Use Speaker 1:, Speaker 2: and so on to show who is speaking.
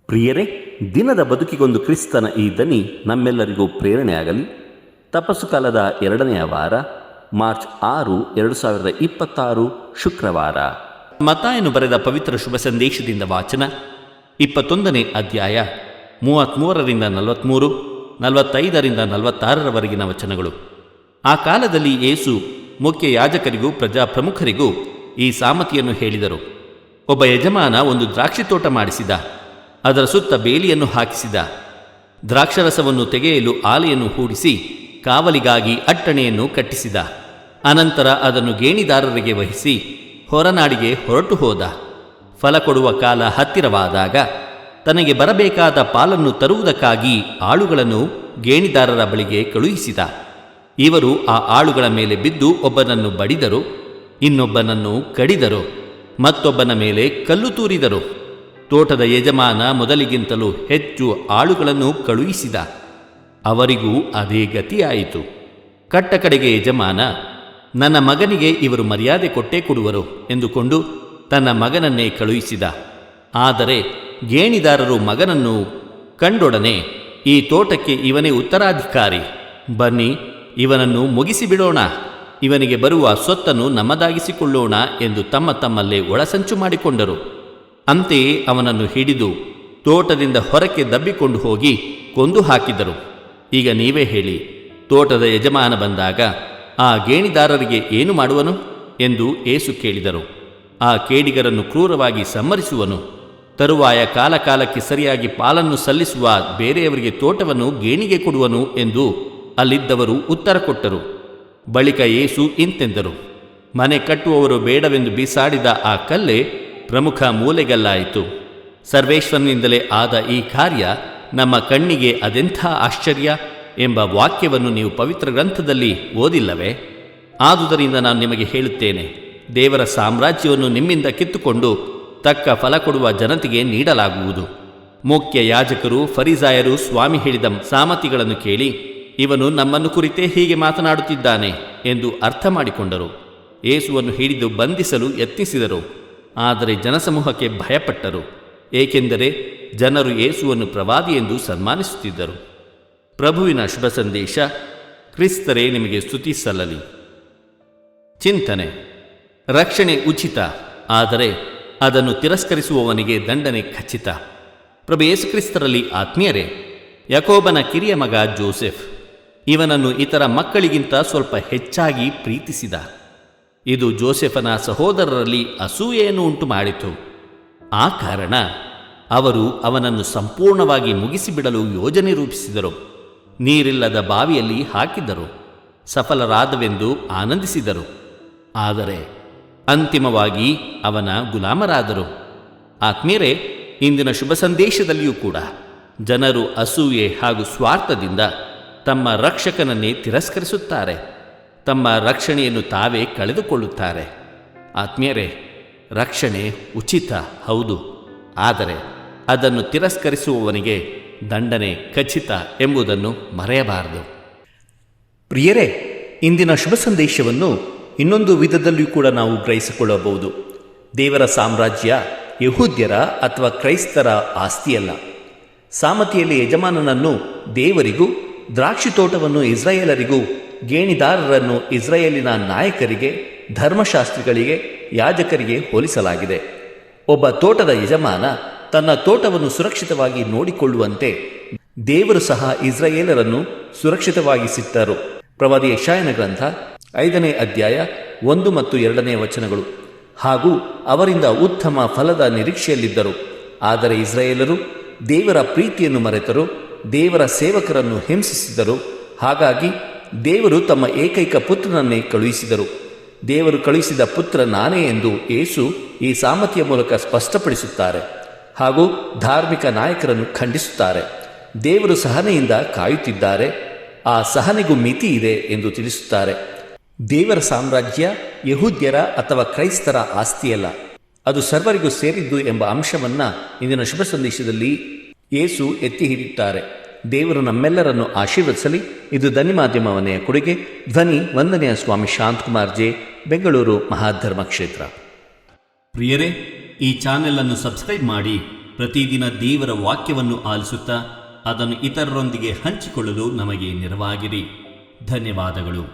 Speaker 1: ಪ್ರಿಯರೇ, ದಿನದ ಬದುಕಿಗೊಂದು ಕ್ರಿಸ್ತನ ಈ ದನಿ ನಮ್ಮೆಲ್ಲರಿಗೂ ಪ್ರೇರಣೆಯಾಗಲಿ. ತಪಸ್ಸು ಕಾಲದ 2ನೇ ವಾರ, ಮಾರ್ಚ್ 6, 2026 ಶುಕ್ರವಾರ. ಮತ್ತಾಯನು ಬರೆದ ಪವಿತ್ರ ಶುಭ ಸಂದೇಶದಿಂದ ವಾಚನ. 21ನೇ ಅಧ್ಯಾಯ 33ರಿಂದ 43, 45ರಿಂದ 46ರವರೆಗಿನ ವಚನಗಳು. ಆ ಕಾಲದಲ್ಲಿ ಯೇಸು ಮುಖ್ಯ ಯಾಜಕರಿಗೂ ಪ್ರಜಾಪ್ರಮುಖರಿಗೂ ಈ ಸಾಮತಿಯನ್ನು ಹೇಳಿದರು. ಒಬ್ಬ ಯಜಮಾನ ಒಂದು ದ್ರಾಕ್ಷಿ ತೋಟ ಮಾಡಿಸಿದ. ಅದರ ಸುತ್ತ ಬೇಲಿಯನ್ನು ಹಾಕಿಸಿದ. ದ್ರಾಕ್ಷರಸವನ್ನು ತೆಗೆಯಲು ಆಲೆಯನ್ನು ಹೂಡಿಸಿ ಕಾವಲಿಗಾಗಿ ಅಟ್ಟಣೆಯನ್ನು ಕಟ್ಟಿಸಿದ. ಅನಂತರ ಅದನ್ನು ಗೇಣಿದಾರರಿಗೆ ವಹಿಸಿ ಹೊರನಾಡಿಗೆ ಹೊರಟು ಹೋದ. ಫಲ ಕೊಡುವ ಕಾಲ ಹತ್ತಿರವಾದಾಗ ತನಗೆ ಬರಬೇಕಾದ ಪಾಲನ್ನು ತರುವುದಕ್ಕಾಗಿ ಆಳುಗಳನ್ನು ಗೇಣಿದಾರರ ಬಳಿಗೆ ಕಳುಹಿಸಿದ. ಇವರು ಆ ಆಳುಗಳ ಮೇಲೆ ಬಿದ್ದು ಒಬ್ಬನನ್ನು ಬಡಿದರು, ಇನ್ನೊಬ್ಬನನ್ನು ಕಡಿದರು, ಮತ್ತೊಬ್ಬನ ಮೇಲೆ ಕಲ್ಲು ತೂರಿದರು. ತೋಟದ ಯಜಮಾನ ಮೊದಲಿಗಿಂತಲೂ ಹೆಚ್ಚು ಆಳುಗಳನ್ನು ಕಳುಹಿಸಿದ. ಅವರಿಗೂ ಅದೇ ಗತಿಯಾಯಿತು. ಕಟ್ಟಕಡೆಗೆ ಯಜಮಾನ, ನನ್ನ ಮಗನಿಗೆ ಇವರು ಮರ್ಯಾದೆ ಕೊಟ್ಟೇ ಕೊಡುವರು ಎಂದುಕೊಂಡು ತನ್ನ ಮಗನನ್ನೇ ಕಳುಹಿಸಿದ. ಆದರೆ ಗೇಣಿದಾರರು ಮಗನನ್ನು ಕಂಡೊಡನೆ, ಈ ತೋಟಕ್ಕೆ ಇವನೇ ಉತ್ತರಾಧಿಕಾರಿ, ಬನ್ನಿ ಇವನನ್ನು ಮುಗಿಸಿಬಿಡೋಣ, ಇವನಿಗೆ ಬರುವ ಸೊತ್ತನ್ನು ನಮ್ಮದಾಗಿಸಿಕೊಳ್ಳೋಣ ಎಂದು ತಮ್ಮಲ್ಲೇ ಒಳಸಂಚು ಮಾಡಿಕೊಂಡರು. ಅಂತೆಯೇ ಅವನನ್ನು ಹಿಡಿದು ತೋಟದಿಂದ ಹೊರಕ್ಕೆ ದಬ್ಬಿಕೊಂಡು ಹೋಗಿ ಕೊಂದು ಹಾಕಿದರು. ಈಗ ನೀವೇ ಹೇಳಿ, ತೋಟದ ಯಜಮಾನ ಬಂದಾಗ ಆ ಗೇಣಿದಾರರಿಗೆ ಏನು ಮಾಡುವನು ಎಂದು ಯೇಸು ಕೇಳಿದರು. ಆ ಕೇಡಿಗರನ್ನು ಕ್ರೂರವಾಗಿ ಸಂಹರಿಸುವನು. ತರುವಾಯ ಕಾಲಕ್ಕೆ ಸರಿಯಾಗಿ ಪಾಲನ್ನು ಸಲ್ಲಿಸುವ ಬೇರೆಯವರಿಗೆ ತೋಟವನ್ನು ಗೇಣಿಗೆ ಕೊಡುವನು ಎಂದು ಅಲ್ಲಿದ್ದವರು ಉತ್ತರ ಕೊಟ್ಟರು. ಬಳಿಕ ಯೇಸು ಇಂತೆಂದರು, ಮನೆ ಕಟ್ಟುವವರು ಬೇಡವೆಂದು ಬೀಸಾಡಿದ ಆ ಕಲ್ಲೇ ಪ್ರಮುಖ ಮೂಲೆಗಲ್ಲಾಯಿತು. ಸರ್ವೇಶ್ವರನಿಂದಲೇ ಆದ ಈ ಕಾರ್ಯ ನಮ್ಮ ಕಣ್ಣಿಗೆ ಅದೆಂಥ ಆಶ್ಚರ್ಯ ಎಂಬ ವಾಕ್ಯವನ್ನು ನೀವು ಪವಿತ್ರ ಗ್ರಂಥದಲ್ಲಿ ಓದಿಲ್ಲವೇ? ಆದುದರಿಂದ ನಾನು ನಿಮಗೆ ಹೇಳುತ್ತೇನೆ, ದೇವರ ಸಾಮ್ರಾಜ್ಯವನ್ನು ನಿಮ್ಮಿಂದ ಕಿತ್ತುಕೊಂಡು ತಕ್ಕ ಫಲ ಕೊಡುವ ಜನತೆಗೆ ನೀಡಲಾಗುವುದು. ಮುಖ್ಯ ಯಾಜಕರು ಫರಿಸಾಯರು ಸ್ವಾಮಿ ಹೇಳಿದ ಸಾಮತಿಗಳನ್ನು ಕೇಳಿ, ಇವನು ನಮ್ಮನ್ನು ಕುರಿತೇ ಹೀಗೆ ಮಾತನಾಡುತ್ತಿದ್ದಾನೆ ಎಂದು ಅರ್ಥ ಮಾಡಿಕೊಂಡರು. ಯೇಸುವನ್ನು ಹಿಡಿದು ಬಂಧಿಸಲು ಯತ್ನಿಸಿದರು. ಆದರೆ ಜನಸಮೂಹಕ್ಕೆ ಭಯಪಟ್ಟರು, ಏಕೆಂದರೆ ಜನರು ಯೇಸುವನ್ನು ಪ್ರವಾದಿ ಎಂದು ಸನ್ಮಾನಿಸುತ್ತಿದ್ದರು. ಪ್ರಭುವಿನ ಶುಭ ಸಂದೇಶ. ಕ್ರಿಸ್ತರೇ ನಿಮಗೆ ಸ್ತುತಿ ಸಲ್ಲಲಿ. ಚಿಂತನೆ. ರಕ್ಷಣೆ ಉಚಿತ, ಆದರೆ ಅದನ್ನು ತಿರಸ್ಕರಿಸುವವನಿಗೆ ದಂಡನೆ ಖಚಿತ. ಪ್ರಭು ಯೇಸು ಕ್ರಿಸ್ತರಲ್ಲಿ ಆತ್ಮೀಯರೇ, ಯಾಕೋಬನ ಕಿರಿಯ ಮಗ ಜೋಸೆಫ್ ಇವನನ್ನು ಇತರ ಮಕ್ಕಳಿಗಿಂತ ಸ್ವಲ್ಪ ಹೆಚ್ಚಾಗಿ ಪ್ರೀತಿಸಿದ. ಇದು ಜೋಸೆಫನ ಸಹೋದರರಲ್ಲಿ ಅಸೂಯೆಯನ್ನು ಉಂಟು ಮಾಡಿತು. ಆ ಕಾರಣ ಅವರು ಅವನನ್ನು ಸಂಪೂರ್ಣವಾಗಿ ಮುಗಿಸಿಬಿಡಲು ಯೋಜನೆ ರೂಪಿಸಿದರು. ನೀರಿಲ್ಲದ ಬಾವಿಯಲ್ಲಿ ಹಾಕಿದ್ದರು. ಸಫಲರಾದವೆಂದು ಆನಂದಿಸಿದರು. ಆದರೆ ಅಂತಿಮವಾಗಿ ಅವನ ಗುಲಾಮರಾದರು. ಆತ್ಮೀಯರೇ, ಇಂದಿನ ಶುಭ ಸಂದೇಶದಲ್ಲಿಯೂ ಕೂಡ ಜನರು ಅಸೂಯೆ ಹಾಗೂ ಸ್ವಾರ್ಥದಿಂದ ತಮ್ಮ ರಕ್ಷಕನನ್ನೇ ತಿರಸ್ಕರಿಸುತ್ತಾರೆ. ತಮ್ಮ ರಕ್ಷಣೆಯನ್ನು ತಾವೇ ಕಳೆದುಕೊಳ್ಳುತ್ತಾರೆ. ಆತ್ಮೀಯರೇ, ರಕ್ಷಣೆ ಉಚಿತ ಹೌದು, ಆದರೆ ಅದನ್ನು ತಿರಸ್ಕರಿಸುವವನಿಗೆ ದಂಡನೆ ಖಚಿತ ಎಂಬುದನ್ನು ಮರೆಯಬಾರದು. ಪ್ರಿಯರೇ, ಇಂದಿನ ಶುಭ ಸಂದೇಶವನ್ನು ಇನ್ನೊಂದು ವಿಧದಲ್ಲಿಯೂ ಕೂಡ ನಾವು ಗ್ರಹಿಸಿಕೊಳ್ಳಬಹುದು. ದೇವರ ಸಾಮ್ರಾಜ್ಯ ಯಹೂದ್ಯರ ಅಥವಾ ಕ್ರೈಸ್ತರ ಆಸ್ತಿಯಲ್ಲ. ಸಾಮತಿಯಲ್ಲಿ ಯಜಮಾನನನ್ನು ದೇವರಿಗೂ, ದ್ರಾಕ್ಷಿ ತೋಟವನ್ನು ಇಸ್ರಾಯೇಲರಿಗೂ, ಗೇಣಿದಾರರನ್ನು ಇಸ್ರಾಯೇಲಿನ ನಾಯಕರಿಗೆ, ಧರ್ಮಶಾಸ್ತ್ರಿಗಳಿಗೆ, ಯಾಜಕರಿಗೆ ಹೋಲಿಸಲಾಗಿದೆ. ಒಬ್ಬ ತೋಟದ ಯಜಮಾನ ತನ್ನ ತೋಟವನ್ನು ಸುರಕ್ಷಿತವಾಗಿ ನೋಡಿಕೊಳ್ಳುವಂತೆ ದೇವರು ಸಹ ಇಸ್ರಾಯೇಲರನ್ನು ಸುರಕ್ಷಿತವಾಗಿಸಿಟ್ಟರು. ಪ್ರವಾದಿ ಯೆಶಾಯನ ಗ್ರಂಥ 5ನೇ ಅಧ್ಯಾಯ 1 ಮತ್ತು 2ನೇ ವಚನಗಳು. ಹಾಗೂ ಅವರಿಂದ ಉತ್ತಮ ಫಲದ ನಿರೀಕ್ಷೆಯಲ್ಲಿದ್ದರು. ಆದರೆ ಇಸ್ರಾಯೇಲರು ದೇವರ ಪ್ರೀತಿಯನ್ನು ಮರೆತರು, ದೇವರ ಸೇವಕರನ್ನು ಹಿಂಸಿಸಿದರು. ಹಾಗಾಗಿ ದೇವರು ತಮ್ಮ ಏಕೈಕ ಪುತ್ರನನ್ನೇ ಕಳುಹಿಸಿದರು. ದೇವರು ಕಳುಹಿಸಿದ ಪುತ್ರ ನಾನೇ ಎಂದು ಯೇಸು ಈ ಸಾಮತಿಯ ಮೂಲಕ ಸ್ಪಷ್ಟಪಡಿಸುತ್ತಾರೆ. ಹಾಗೂ ಧಾರ್ಮಿಕ ನಾಯಕರನ್ನು ಖಂಡಿಸುತ್ತಾರೆ. ದೇವರು ಸಹನೆಯಿಂದ ಕಾಯುತ್ತಿದ್ದಾರೆ, ಆ ಸಹನೆಗೂ ಮಿತಿ ಇದೆ ಎಂದು ತಿಳಿಸುತ್ತಾರೆ. ದೇವರ ಸಾಮ್ರಾಜ್ಯ ಯಹೂದ್ಯರ ಅಥವಾ ಕ್ರೈಸ್ತರ ಆಸ್ತಿಯಲ್ಲ, ಅದು ಸರ್ವರಿಗೂ ಸೇರಿದ್ದು ಎಂಬ ಅಂಶವನ್ನು ಇಂದಿನ ಶುಭ ಸಂದೇಶದಲ್ಲಿ ಯೇಸು ಎತ್ತಿ ಹಿಡಿಯುತ್ತಾರೆ. ದೇವರು ನಮ್ಮೆಲ್ಲರನ್ನು ಆಶೀರ್ವದಿಸಲಿ. ಇದು ಧ್ವನಿ ಮಾಧ್ಯಮವನ್ನೆಯ ಕೊಡುಗೆ. ಧ್ವನಿ ವಂದನೆಯ ಸ್ವಾಮಿ ಶಾಂತಕುಮಾರ್ ಜೆ, ಬೆಂಗಳೂರು ಮಹಾಧರ್ಮ ಕ್ಷೇತ್ರ. ಪ್ರಿಯರೇ, ಈ ಚಾನೆಲ್ ಅನ್ನು ಸಬ್ಸ್ಕ್ರೈಬ್ ಮಾಡಿ ಪ್ರತಿದಿನ ದೇವರ ವಾಕ್ಯವನ್ನು ಆಲಿಸುತ್ತಾ ಅದನ್ನು ಇತರರೊಂದಿಗೆ ಹಂಚಿಕೊಳ್ಳಲು ನಮಗೆ ನೆರವಾಗಿರಿ. ಧನ್ಯವಾದಗಳು.